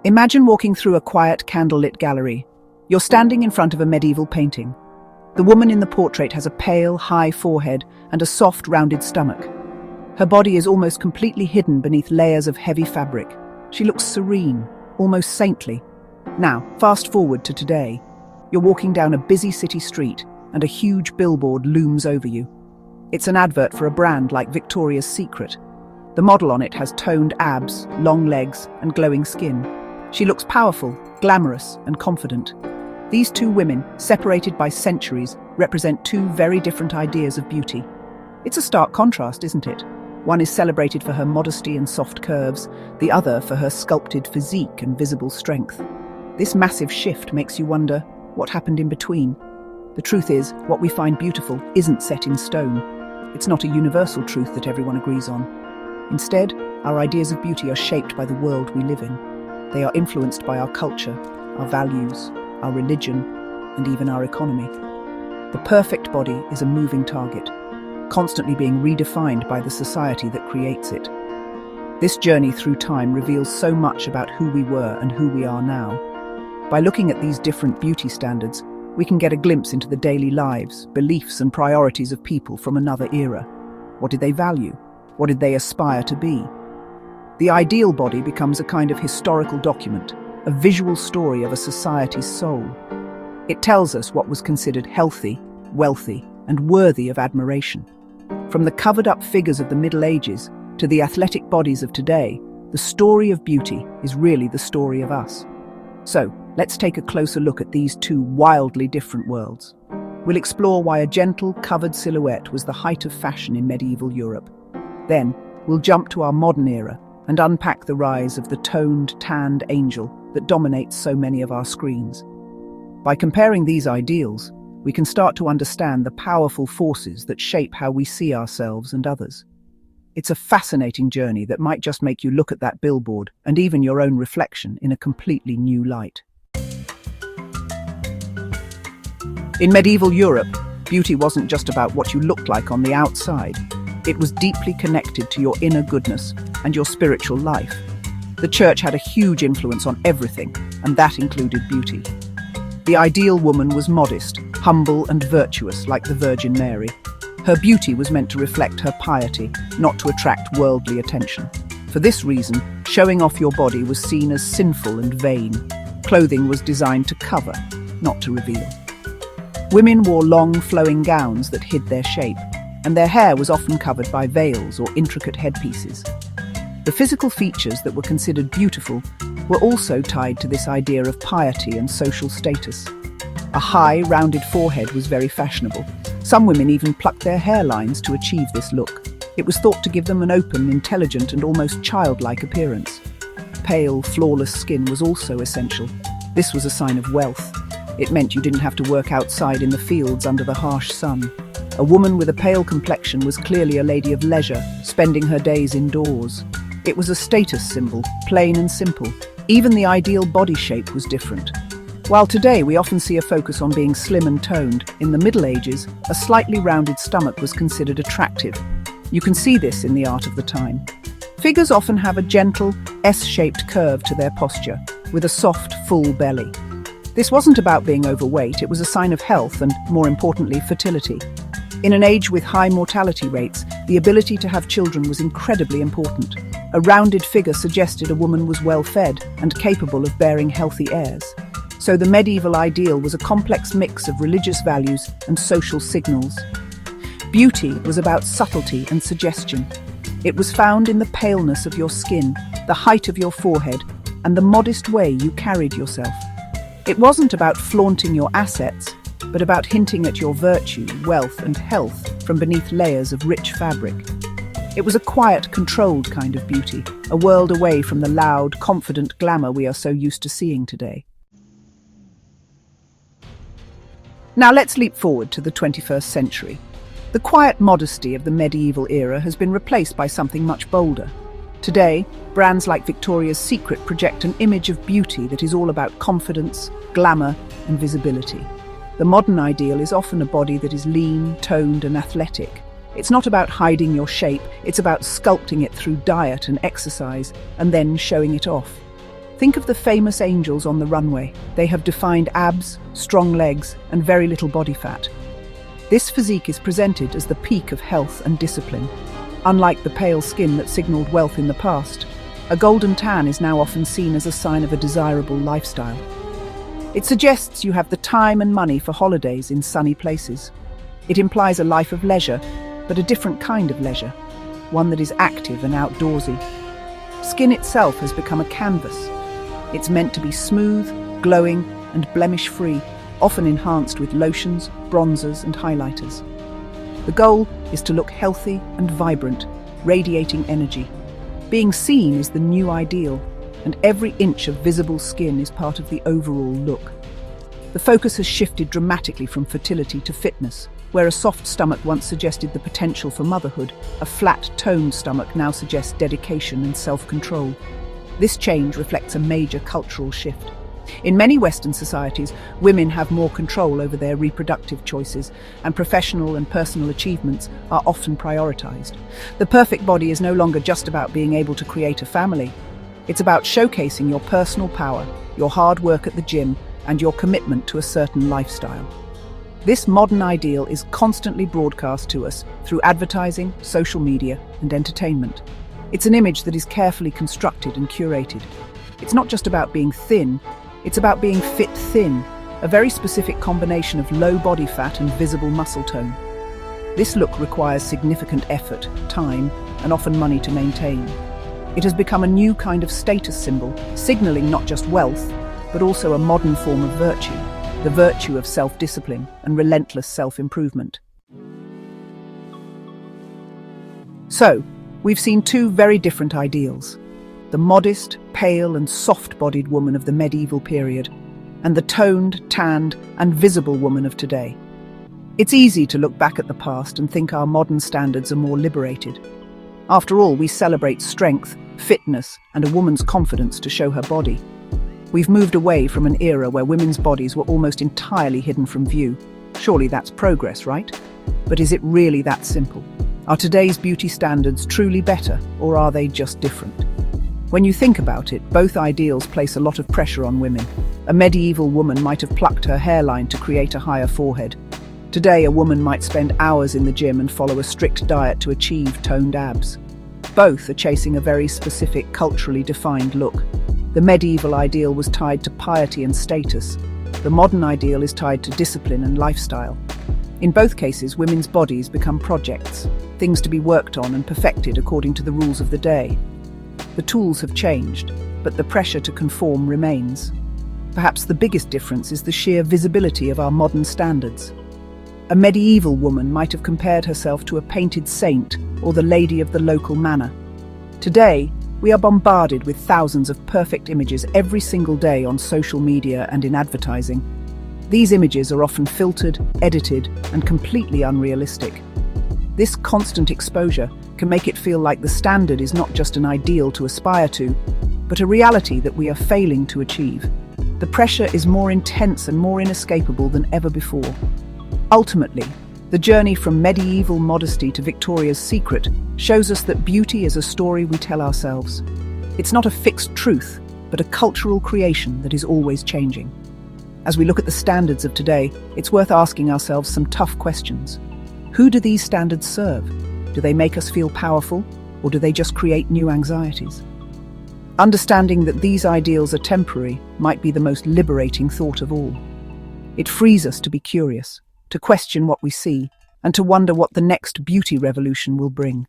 Imagine walking through a quiet, candlelit gallery. You're standing in front of a medieval painting. The woman in the portrait has a pale, high forehead and a soft, rounded stomach. Her body is almost completely hidden beneath layers of heavy fabric. She looks serene, almost saintly. Now, fast forward to today. You're walking down a busy city street and a huge billboard looms over you. It's an advert for a brand like Victoria's Secret. The model on it has toned abs, long legs, and glowing skin. She looks powerful, glamorous, and confident. These two women, separated by centuries, represent two very different ideas of beauty. It's a stark contrast, isn't it? One is celebrated for her modesty and soft curves, the other for her sculpted physique and visible strength. This massive shift makes you wonder, what happened in between? The truth is, what we find beautiful isn't set in stone. It's not a universal truth that everyone agrees on. Instead, our ideas of beauty are shaped by the world we live in. They are influenced by our culture, our values, our religion, and even our economy. The perfect body is a moving target, constantly being redefined by the society that creates it. This journey through time reveals so much about who we were and who we are now. By looking at these different beauty standards, we can get a glimpse into the daily lives, beliefs, and priorities of people from another era. What did they value? What did they aspire to be? The ideal body becomes a kind of historical document, a visual story of a society's soul. It tells us what was considered healthy, wealthy, and worthy of admiration. From the covered-up figures of the Middle Ages to the athletic bodies of today, the story of beauty is really the story of us. So, let's take a closer look at these two wildly different worlds. We'll explore why a gentle, covered silhouette was the height of fashion in medieval Europe. Then, we'll jump to our modern era and unpack the rise of the toned, tanned angel that dominates so many of our screens. By comparing these ideals, we can start to understand the powerful forces that shape how we see ourselves and others. It's a fascinating journey that might just make you look at that billboard and even your own reflection in a completely new light. In medieval Europe, beauty wasn't just about what you looked like on the outside. It was deeply connected to your inner goodness and your spiritual life. The church had a huge influence on everything, and that included beauty. The ideal woman was modest, humble, and virtuous, like the Virgin Mary. Her beauty was meant to reflect her piety, not to attract worldly attention. For this reason, showing off your body was seen as sinful and vain. Clothing was designed to cover, not to reveal. Women wore long, flowing gowns that hid their shape, and their hair was often covered by veils or intricate headpieces. The physical features that were considered beautiful were also tied to this idea of piety and social status. A high, rounded forehead was very fashionable. Some women even plucked their hairlines to achieve this look. It was thought to give them an open, intelligent, and almost childlike appearance. Pale, flawless skin was also essential. This was a sign of wealth. It meant you didn't have to work outside in the fields under the harsh sun. A woman with a pale complexion was clearly a lady of leisure, spending her days indoors. It was a status symbol, plain and simple. Even the ideal body shape was different. While today we often see a focus on being slim and toned, in the Middle Ages, a slightly rounded stomach was considered attractive. You can see this in the art of the time. Figures often have a gentle, S-shaped curve to their posture, with a soft, full belly. This wasn't about being overweight, it was a sign of health and, more importantly, fertility. In an age with high mortality rates, the ability to have children was incredibly important. A rounded figure suggested a woman was well-fed and capable of bearing healthy heirs. So the medieval ideal was a complex mix of religious values and social signals. Beauty was about subtlety and suggestion. It was found in the paleness of your skin, the height of your forehead, and the modest way you carried yourself. It wasn't about flaunting your assets, but about hinting at your virtue, wealth, and health from beneath layers of rich fabric. It was a quiet, controlled kind of beauty, a world away from the loud, confident glamour we are so used to seeing today. Now let's leap forward to the 21st century. The quiet modesty of the medieval era has been replaced by something much bolder. Today, brands like Victoria's Secret project an image of beauty that is all about confidence, glamour, and visibility. The modern ideal is often a body that is lean, toned, and athletic. It's not about hiding your shape, it's about sculpting it through diet and exercise, and then showing it off. Think of the famous angels on the runway. They have defined abs, strong legs, and very little body fat. This physique is presented as the peak of health and discipline. Unlike the pale skin that signaled wealth in the past, a golden tan is now often seen as a sign of a desirable lifestyle. It suggests you have the time and money for holidays in sunny places. It implies a life of leisure, but a different kind of leisure, one that is active and outdoorsy. Skin itself has become a canvas. It's meant to be smooth, glowing, and blemish-free, often enhanced with lotions, bronzers, and highlighters. The goal is to look healthy and vibrant, radiating energy. Being seen is the new ideal, and every inch of visible skin is part of the overall look. The focus has shifted dramatically from fertility to fitness. Where a soft stomach once suggested the potential for motherhood, a flat, toned stomach now suggests dedication and self-control. This change reflects a major cultural shift. In many Western societies, women have more control over their reproductive choices, and professional and personal achievements are often prioritized. The perfect body is no longer just about being able to create a family. It's about showcasing your personal power, your hard work at the gym, and your commitment to a certain lifestyle. This modern ideal is constantly broadcast to us through advertising, social media, and entertainment. It's an image that is carefully constructed and curated. It's not just about being thin, it's about being fit thin, a very specific combination of low body fat and visible muscle tone. This look requires significant effort, time, and often money to maintain. It has become a new kind of status symbol, signaling not just wealth, but also a modern form of virtue, the virtue of self-discipline and relentless self-improvement. So, we've seen two very different ideals: the modest, pale and soft-bodied woman of the medieval period, and the toned, tanned and visible woman of today. It's easy to look back at the past and think our modern standards are more liberated. After all, we celebrate strength, fitness and a woman's confidence to show her body. We've moved away from an era where women's bodies were almost entirely hidden from view. Surely that's progress, right? But is it really that simple? Are today's beauty standards truly better, or are they just different? When you think about it, both ideals place a lot of pressure on women. A medieval woman might have plucked her hairline to create a higher forehead. Today, a woman might spend hours in the gym and follow a strict diet to achieve toned abs. Both are chasing a very specific, culturally defined look. The medieval ideal was tied to piety and status. The modern ideal is tied to discipline and lifestyle. In both cases, women's bodies become projects, things to be worked on and perfected according to the rules of the day. The tools have changed, but the pressure to conform remains. Perhaps the biggest difference is the sheer visibility of our modern standards. A medieval woman might have compared herself to a painted saint or the lady of the local manor. Today, we are bombarded with thousands of perfect images every single day on social media and in advertising. These images are often filtered, edited, and completely unrealistic. This constant exposure can make it feel like the standard is not just an ideal to aspire to, but a reality that we are failing to achieve. The pressure is more intense and more inescapable than ever before. Ultimately, the journey from medieval modesty to Victoria's Secret shows us that beauty is a story we tell ourselves. It's not a fixed truth, but a cultural creation that is always changing. As we look at the standards of today, it's worth asking ourselves some tough questions. Who do these standards serve? Do they make us feel powerful, or do they just create new anxieties? Understanding that these ideals are temporary might be the most liberating thought of all. It frees us to be curious, to question what we see, and to wonder what the next beauty revolution will bring.